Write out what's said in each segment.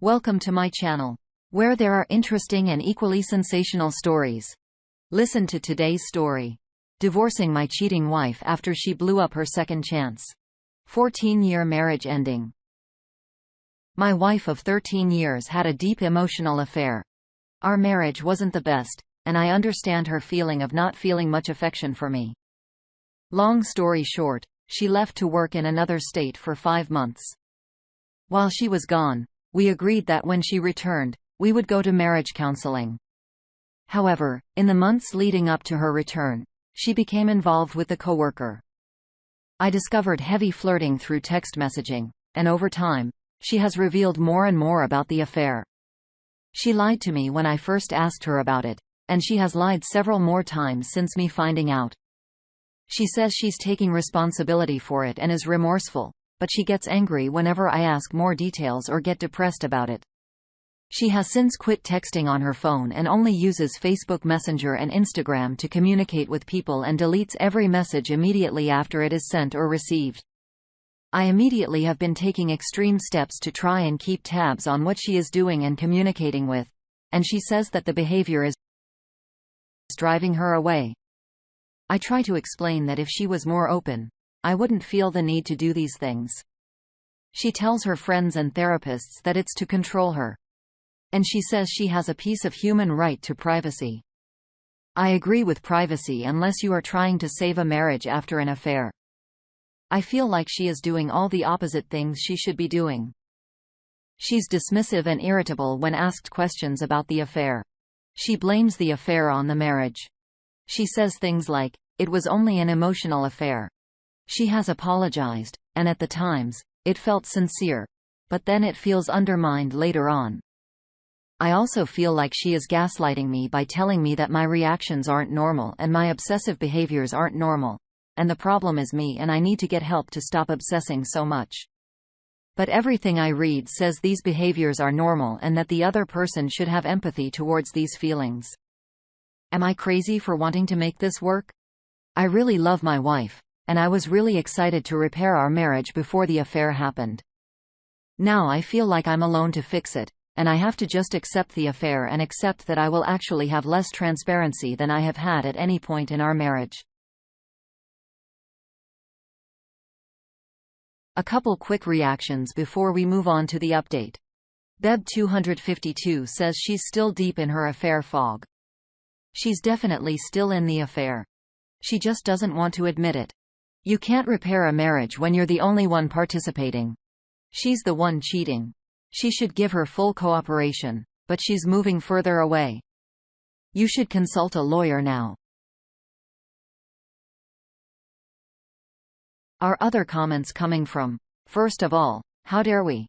Welcome to my channel, where there are interesting and equally sensational stories. Listen to today's story. Divorcing my cheating wife after she blew up her second chance. 14-year marriage ending. My wife of 13 years had a deep emotional affair. Our marriage wasn't the best, and I understand her feeling of not feeling much affection for me. Long story short, she left to work in another state for 5 months. While she was gone, we agreed that when she returned, we would go to marriage counseling. However, in the months leading up to her return, she became involved with a coworker. I discovered heavy flirting through text messaging, and over time, she has revealed more and more about the affair. She lied to me when I first asked her about it, and she has lied several more times since me finding out. She says she's taking responsibility for it and is remorseful, but she gets angry whenever I ask more details or get depressed about it. She has since quit texting on her phone and only uses Facebook Messenger and Instagram to communicate with people and deletes every message immediately after it is sent or received. I immediately have been taking extreme steps to try and keep tabs on what she is doing and communicating with, and she says that the behavior is driving her away. I try to explain that if she was more open, I wouldn't feel the need to do these things. She tells her friends and therapists that it's to control her. And she says she has a piece of human right to privacy. I agree with privacy unless you are trying to save a marriage after an affair. I feel like she is doing all the opposite things she should be doing. She's dismissive and irritable when asked questions about the affair. She blames the affair on the marriage. She says things like, "It was only an emotional affair." She has apologized, and at the times, it felt sincere, but then it feels undermined later on. I also feel like she is gaslighting me by telling me that my reactions aren't normal and my obsessive behaviors aren't normal, and the problem is me and I need to get help to stop obsessing so much. But everything I read says these behaviors are normal and that the other person should have empathy towards these feelings. Am I crazy for wanting to make this work? I really love my wife, and I was really excited to repair our marriage before the affair happened. Now I feel like I'm alone to fix it, and I have to just accept the affair and accept that I will actually have less transparency than I have had at any point in our marriage. A couple quick reactions before we move on to the update. Beb252 says she's still deep in her affair fog. She's definitely still in the affair. She just doesn't want to admit it. You can't repair a marriage when you're the only one participating. She's the one cheating. She should give her full cooperation, but she's moving further away. You should consult a lawyer now. Our other comments coming from, first of all, how dare we?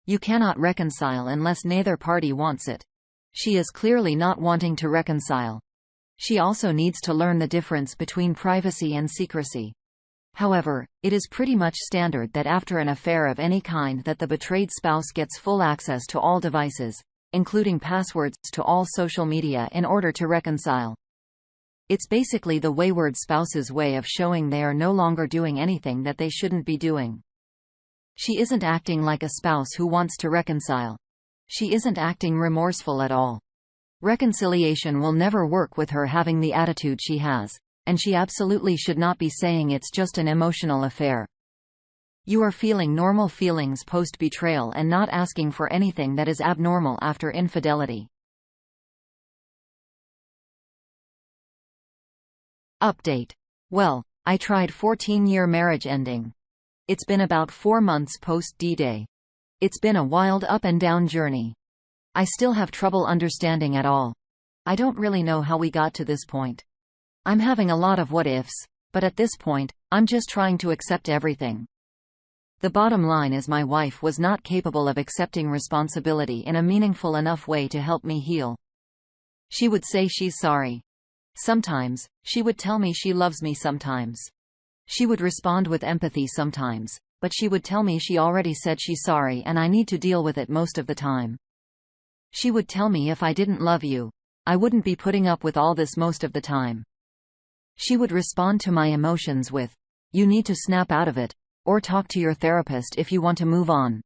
You cannot reconcile unless neither party wants it. She is clearly not wanting to reconcile. She also needs to learn the difference between privacy and secrecy. However, it is pretty much standard that after an affair of any kind that the betrayed spouse gets full access to all devices, including passwords to all social media in order to reconcile. It's basically the wayward spouse's way of showing they are no longer doing anything that they shouldn't be doing. She isn't acting like a spouse who wants to reconcile. She isn't acting remorseful at all. Reconciliation will never work with her having the attitude she has, and she absolutely should not be saying it's just an emotional affair. You are feeling normal feelings post-betrayal and not asking for anything that is abnormal after infidelity. Update. Well, I tried 14-year marriage ending. It's been about 4 months post-D-Day. It's been a wild up-and-down journey. I still have trouble understanding at all. I don't really know how we got to this point. I'm having a lot of what-ifs, but at this point, I'm just trying to accept everything. The bottom line is my wife was not capable of accepting responsibility in a meaningful enough way to help me heal. She would say she's sorry. Sometimes, she would tell me she loves me sometimes. She would respond with empathy sometimes, but she would tell me she already said she's sorry and I need to deal with it most of the time. She would tell me if I didn't love you, I wouldn't be putting up with all this most of the time. She would respond to my emotions with, "You need to snap out of it, or talk to your therapist if you want to move on."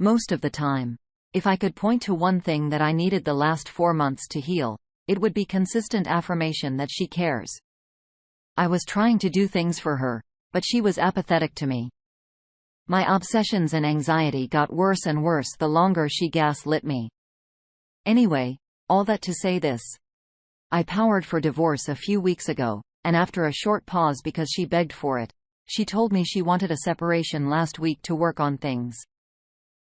Most of the time. If I could point to one thing that I needed the last 4 months to heal, it would be consistent affirmation that she cares. I was trying to do things for her, but she was apathetic to me. My obsessions and anxiety got worse and worse the longer she gaslit me. Anyway, all that to say this. I powered for divorce a few weeks ago, and after a short pause because she begged for it, she told me she wanted a separation last week to work on things.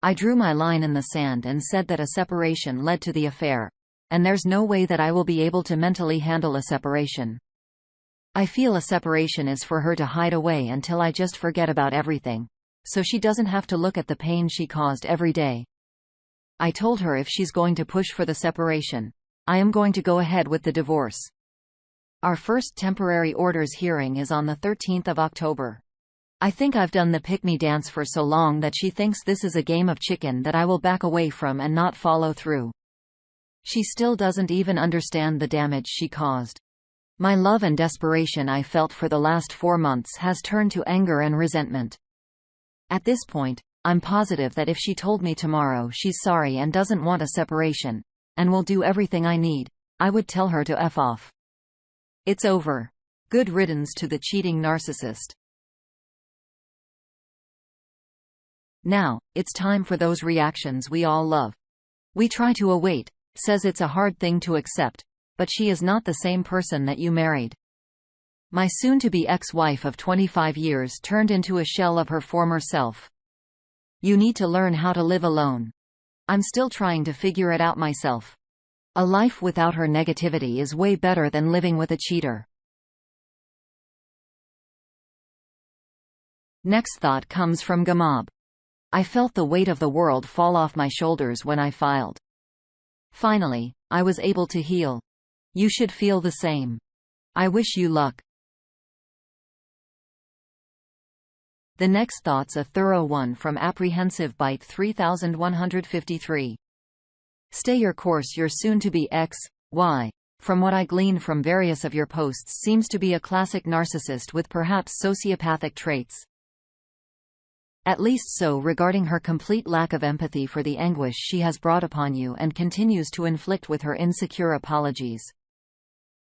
I drew my line in the sand and said that a separation led to the affair, and there's no way that I will be able to mentally handle a separation. I feel a separation is for her to hide away until I just forget about everything, so she doesn't have to look at the pain she caused every day. I told her if she's going to push for the separation, I am going to go ahead with the divorce. Our first temporary orders hearing is on the 13th of October. I think I've done the pick-me dance for so long that she thinks this is a game of chicken that I will back away from and not follow through. She still doesn't even understand the damage she caused. My love and desperation I felt for the last 4 months has turned to anger and resentment. At this point, I'm positive that if she told me tomorrow she's sorry and doesn't want a separation, and will do everything I need, I would tell her to F off. It's over. Good riddance to the cheating narcissist. Now, it's time for those reactions we all love. We try to await, says it's a hard thing to accept, but she is not the same person that you married. My soon-to-be ex-wife of 25 years turned into a shell of her former self. You need to learn how to live alone. I'm still trying to figure it out myself. A life without her negativity is way better than living with a cheater. Next thought comes from Gamab. I felt the weight of the world fall off my shoulders when I filed. Finally, I was able to heal. You should feel the same. I wish you luck. The next thought's a thorough one from Apprehensive Byte 3153. Stay your course. Your soon-to-be ex-wife, from what I glean from various of your posts, seems to be a classic narcissist with perhaps sociopathic traits. At least so regarding her complete lack of empathy for the anguish she has brought upon you and continues to inflict with her insecure apologies.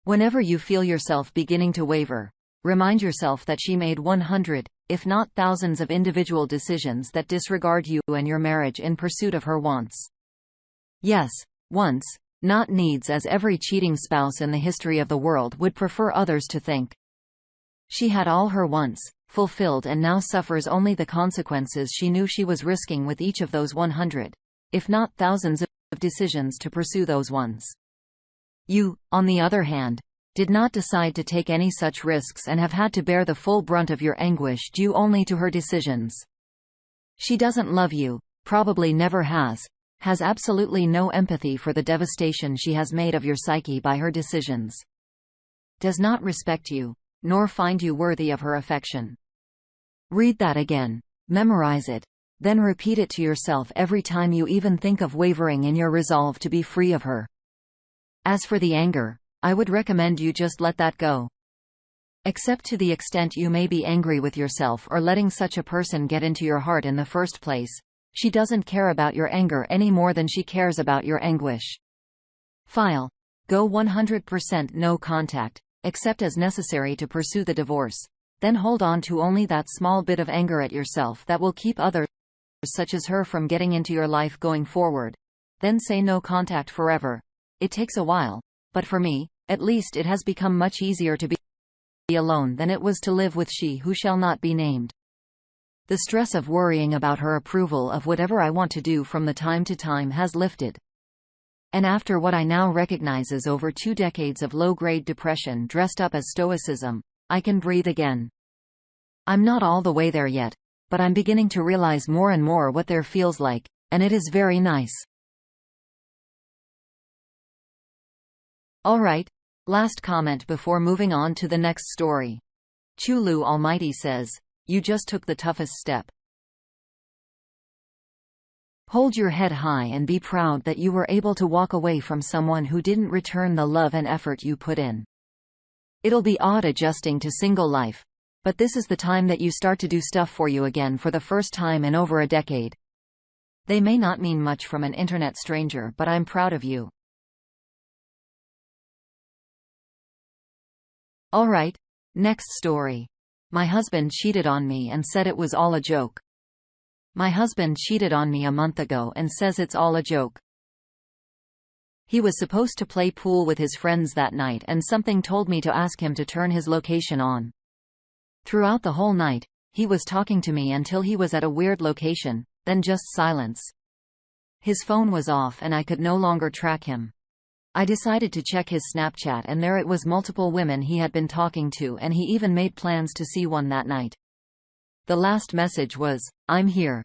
Whenever you feel yourself beginning to waver, remind yourself that she made 100, if not thousands of individual decisions that disregard you and your marriage in pursuit of her wants. Yes, wants, not needs, as every cheating spouse in the history of the world would prefer others to think. She had all her wants fulfilled and now suffers only the consequences she knew she was risking with each of those 100, if not thousands of decisions to pursue those ones. You, on the other hand, did not decide to take any such risks and have had to bear the full brunt of your anguish due only to her decisions. She doesn't love you, probably never has absolutely no empathy for the devastation she has made of your psyche by her decisions. Does not respect you, nor find you worthy of her affection. Read that again, memorize it, then repeat it to yourself every time you even think of wavering in your resolve to be free of her. As for the anger, I would recommend you just let that go. Except to the extent you may be angry with yourself or letting such a person get into your heart in the first place, she doesn't care about your anger any more than she cares about your anguish. File. Go 100% no contact, except as necessary to pursue the divorce. Then hold on to only that small bit of anger at yourself that will keep others, such as her, from getting into your life going forward. Then say no contact forever. It takes a while, but for me, at least, it has become much easier to be alone than it was to live with she who shall not be named. The stress of worrying about her approval of whatever I want to do from the time to time has lifted. And after what I now recognize as over 2 decades of low-grade depression dressed up as stoicism, I can breathe again. I'm not all the way there yet, but I'm beginning to realize more and more what there feels like, and it is very nice. Alright, last comment before moving on to the next story. Chulu Almighty says, you just took the toughest step. Hold your head high and be proud that you were able to walk away from someone who didn't return the love and effort you put in. It'll be odd adjusting to single life, but this is the time that you start to do stuff for you again for the first time in over a decade. They may not mean much from an internet stranger, but I'm proud of you. Alright. Next story. My husband cheated on me and said it was all a joke. My husband cheated on me a month ago and says it's all a joke. He was supposed to play pool with his friends that night, and something told me to ask him to turn his location on. Throughout the whole night, he was talking to me until he was at a weird location, then just silence. His phone was off and I could no longer track him. I decided to check his Snapchat, and there it was, multiple women he had been talking to, and he even made plans to see one that night. The last message was, "I'm here."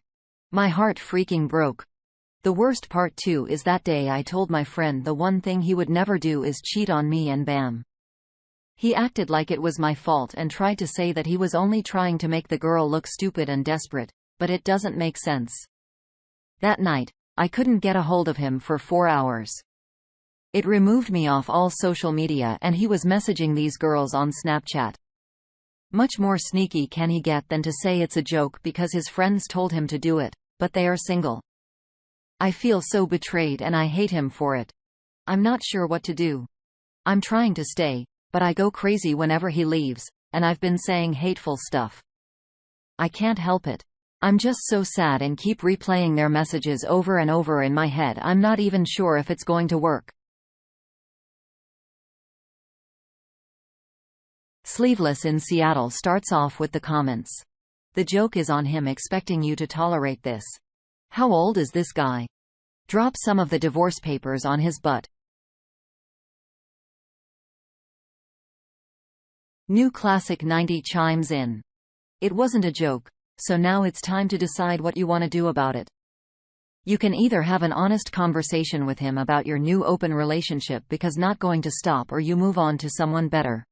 My heart freaking broke. The worst part too is that day I told my friend the one thing he would never do is cheat on me, and bam. He acted like it was my fault and tried to say that he was only trying to make the girl look stupid and desperate, but it doesn't make sense. That night, I couldn't get a hold of him for 4 hours. It removed me off all social media, and he was messaging these girls on Snapchat. Much more sneaky can he get than to say it's a joke because his friends told him to do it, but they are single. I feel so betrayed and I hate him for it. I'm not sure what to do. I'm trying to stay, but I go crazy whenever he leaves, and I've been saying hateful stuff. I can't help it. I'm just so sad and keep replaying their messages over and over in my head. I'm not even sure if it's going to work. Sleeveless in Seattle starts off with the comments. The joke is on him expecting you to tolerate this. How old is this guy? Drop some of the divorce papers on his butt. New Classic 90 chimes in. It wasn't a joke, so now it's time to decide what you want to do about it. You can either have an honest conversation with him about your new open relationship because not going to stop, or you move on to someone better.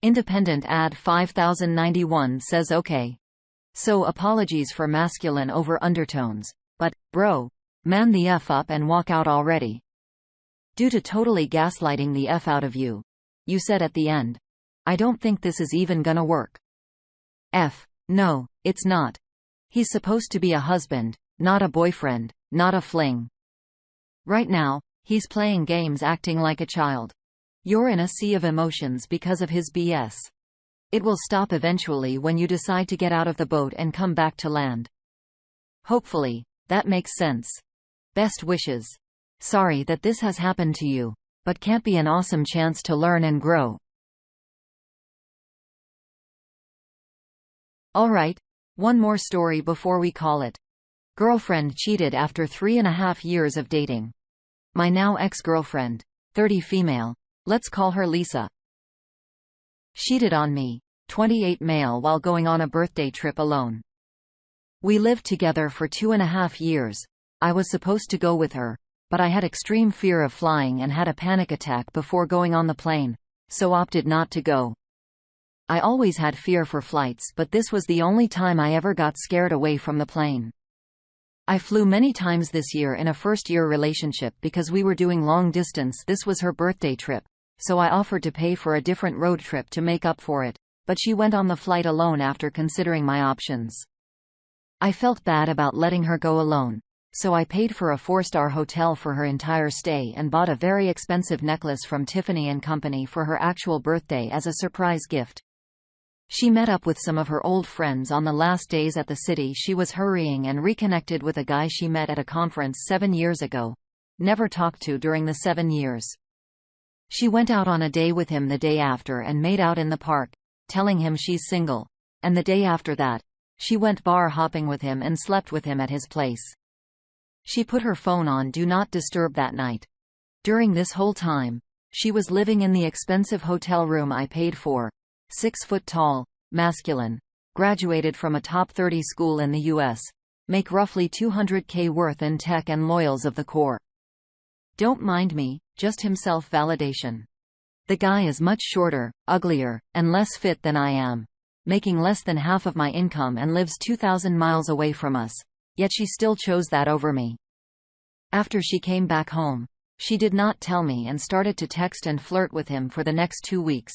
Independent ad 5091 says okay. So apologies for masculine over undertones, but, bro, man the F up and walk out already. Due to totally gaslighting the F out of you. You said at the end, I don't think this is even gonna work. F. No, it's not. He's supposed to be a husband, not a boyfriend, not a fling. Right now, he's playing games, acting like a child. You're in a sea of emotions because of his BS. It will stop eventually when you decide to get out of the boat and come back to land. Hopefully, that makes sense. Best wishes. Sorry that this has happened to you, but can't be an awesome chance to learn and grow. Alright, one more story before we call it. Girlfriend cheated after 3.5 years of dating. My now ex-girlfriend, 30 female. Let's call her Lisa. Cheated on me, 28 male, while going on a birthday trip alone. We lived together for 2.5 years. I was supposed to go with her, but I had extreme fear of flying and had a panic attack before going on the plane, so opted not to go. I always had fear for flights, but this was the only time I ever got scared away from the plane. I flew many times this year in a first-year relationship because we were doing long distance. This was her birthday trip, so I offered to pay for a different road trip to make up for it, but she went on the flight alone after considering my options. I felt bad about letting her go alone, so I paid for a 4-star hotel for her entire stay and bought a very expensive necklace from Tiffany & Company for her actual birthday as a surprise gift. She met up with some of her old friends on the last days at the city she was hurrying and reconnected with a guy she met at a conference 7 years ago. Never talked to during the 7 years. She went out on a day with him the day after and made out in the park, telling him she's single, and the day after that, she went bar hopping with him and slept with him at his place. She put her phone on Do Not Disturb that night. During this whole time, she was living in the expensive hotel room I paid for. 6 foot tall, masculine, graduated from a top 30 school in the US, make roughly $200K worth in tech and loyals of the core. Don't mind me, just himself validation. The guy is much shorter, uglier, and less fit than I am, making less than half of my income and lives 2,000 miles away from us, yet she still chose that over me. After she came back home, she did not tell me and started to text and flirt with him for the next 2 weeks.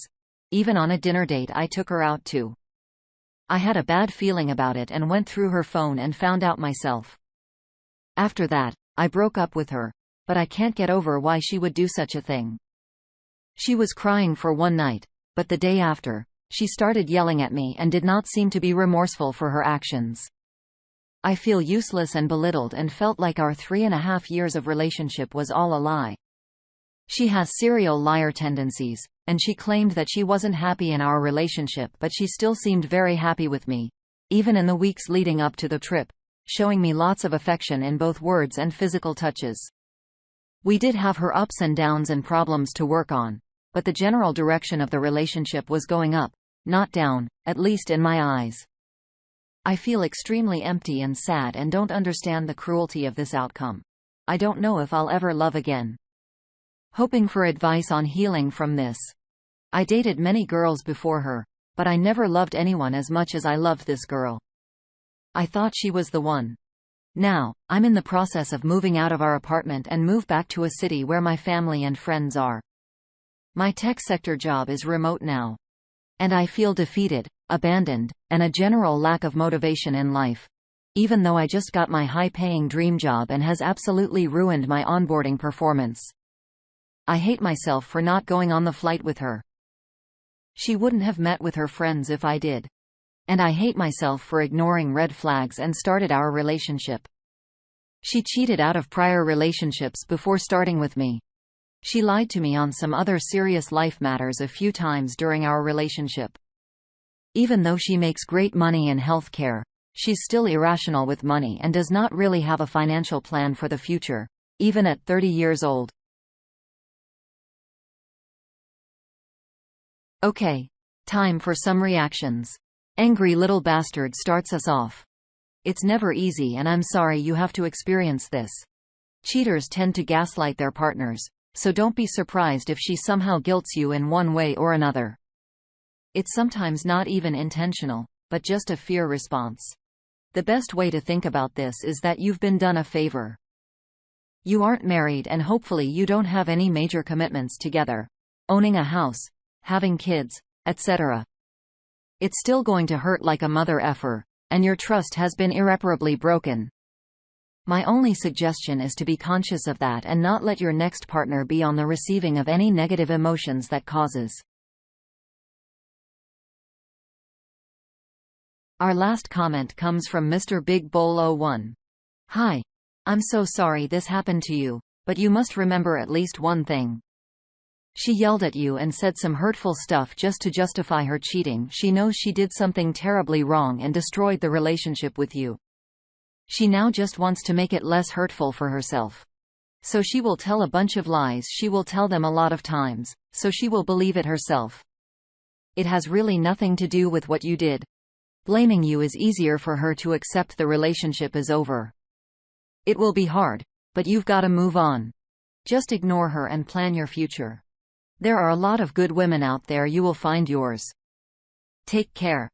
Even on a dinner date I took her out to. I had a bad feeling about it and went through her phone and found out myself. After that, I broke up with her, but I can't get over why she would do such a thing. She was crying for one night, but the day after, she started yelling at me and did not seem to be remorseful for her actions. I feel useless and belittled and felt like our 3.5 years of relationship was all a lie. She has serial liar tendencies, and she claimed that she wasn't happy in our relationship, but she still seemed very happy with me, even in the weeks leading up to the trip, showing me lots of affection in both words and physical touches. We did have her ups and downs and problems to work on, but the general direction of the relationship was going up, not down, at least in my eyes. I feel extremely empty and sad and don't understand the cruelty of this outcome. I don't know if I'll ever love again. Hoping for advice on healing from this. I dated many girls before her, but I never loved anyone as much as I loved this girl. I thought she was the one. Now, I'm in the process of moving out of our apartment and move back to a city where my family and friends are. My tech sector job is remote now. And I feel defeated, abandoned, and a general lack of motivation in life. Even though I just got my high-paying dream job and has absolutely ruined my onboarding performance. I hate myself for not going on the flight with her. She wouldn't have met with her friends if I did. And I hate myself for ignoring red flags and started our relationship. She cheated out of prior relationships before starting with me. She lied to me on some other serious life matters a few times during our relationship. Even though she makes great money in healthcare, she's still irrational with money and does not really have a financial plan for the future, even at 30 years old. Okay. Time for some reactions. Angry little bastard starts us off. It's never easy and I'm sorry you have to experience this. Cheaters tend to gaslight their partners, so don't be surprised if she somehow guilts you in one way or another. It's sometimes not even intentional, but just a fear response. The best way to think about this is that you've been done a favor. You aren't married and hopefully you don't have any major commitments together. Owning a house, having kids, etc. It's still going to hurt like a mother effer, and your trust has been irreparably broken. My only suggestion is to be conscious of that and not let your next partner be on the receiving of any negative emotions that causes. Our last comment comes from Mr. Big Bowl 01. Hi. I'm so sorry this happened to you, but you must remember at least one thing. She yelled at you and said some hurtful stuff just to justify her cheating. She knows she did something terribly wrong and destroyed the relationship with you. She now just wants to make it less hurtful for herself. So she will tell a bunch of lies. She will tell them a lot of times, so she will believe it herself. It has really nothing to do with what you did. Blaming you is easier for her to accept the relationship is over. It will be hard, but you've got to move on. Just ignore her and plan your future. There are a lot of good women out there, you will find yours. Take care.